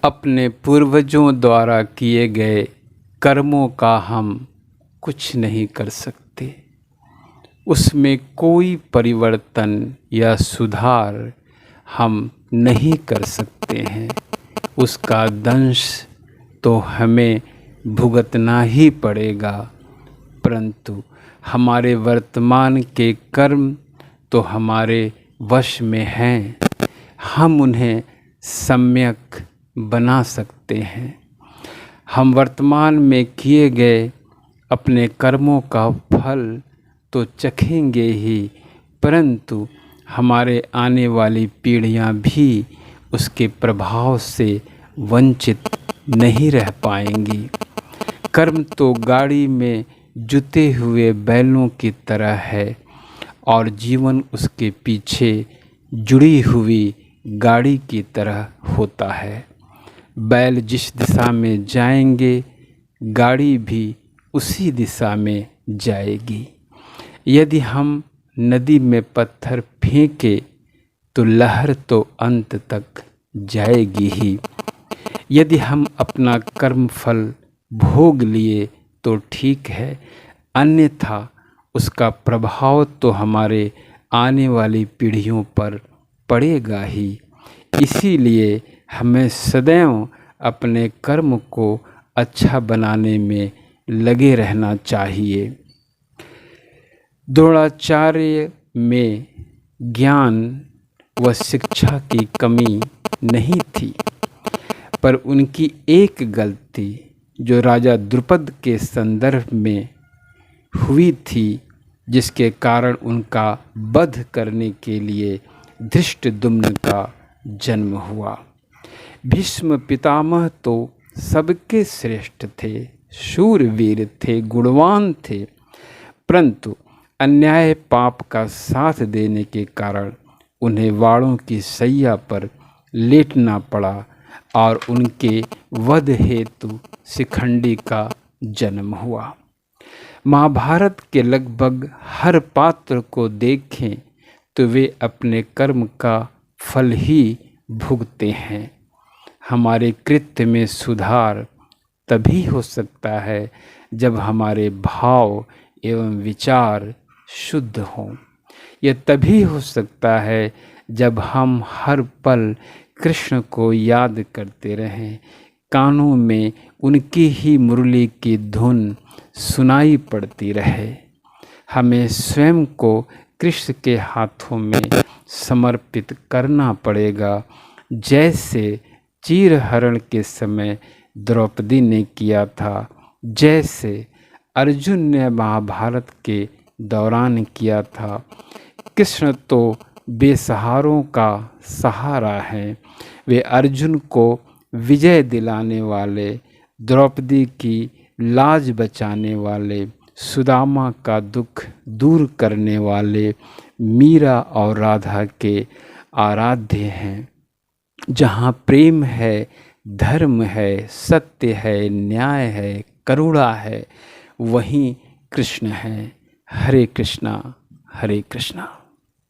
अपने पूर्वजों द्वारा किए गए कर्मों का हम कुछ नहीं कर सकते। उसमें कोई परिवर्तन या सुधार हम नहीं कर सकते हैं। उसका दंश तो हमें भुगतना ही पड़ेगा, परंतु हमारे वर्तमान के कर्म तो हमारे वश में हैं। हम उन्हें सम्यक बना सकते हैं। हम वर्तमान में किए गए अपने कर्मों का फल तो चखेंगे ही, परंतु हमारे आने वाली पीढ़ियां भी उसके प्रभाव से वंचित नहीं रह पाएंगी। कर्म तो गाड़ी में जुते हुए बैलों की तरह है और जीवन उसके पीछे जुड़ी हुई गाड़ी की तरह होता है। बैल जिस दिशा में जाएंगे, गाड़ी भी उसी दिशा में जाएगी। यदि हम नदी में पत्थर फेंके तो लहर तो अंत तक जाएगी ही। यदि हम अपना कर्म फल भोग लिए तो ठीक है, अन्यथा उसका प्रभाव तो हमारे आने वाली पीढ़ियों पर पड़ेगा ही। इसीलिए हमें सदैव अपने कर्म को अच्छा बनाने में लगे रहना चाहिए। द्रोणाचार्य में ज्ञान व शिक्षा की कमी नहीं थी, पर उनकी एक गलती जो राजा द्रुपद के संदर्भ में हुई थी, जिसके कारण उनका वध करने के लिए धृष्टद्युम्न का जन्म हुआ। भीष्म पितामह तो सबके श्रेष्ठ थे, शूरवीर थे, गुणवान थे, परंतु अन्याय पाप का साथ देने के कारण उन्हें वाणों की शैया पर लेटना पड़ा और उनके वध हेतु शिखंडी का जन्म हुआ। महाभारत के लगभग हर पात्र को देखें तो वे अपने कर्म का फल ही भुगते हैं। हमारे कृत्य में सुधार तभी हो सकता है जब हमारे भाव एवं विचार शुद्ध हों। यह तभी हो सकता है जब हम हर पल कृष्ण को याद करते रहें, कानों में उनकी ही मुरली की धुन सुनाई पड़ती रहे। हमें स्वयं को कृष्ण के हाथों में समर्पित करना पड़ेगा, जैसे चीरहरण के समय द्रौपदी ने किया था, जैसे अर्जुन ने महाभारत के दौरान किया था। कृष्ण तो बेसहारों का सहारा हैं। वे अर्जुन को विजय दिलाने वाले, द्रौपदी की लाज बचाने वाले, सुदामा का दुख दूर करने वाले, मीरा और राधा के आराध्य हैं। जहाँ प्रेम है, धर्म है, सत्य है, न्याय है, करुणा है, वहीं कृष्ण है। हरे कृष्णा, हरे कृष्णा।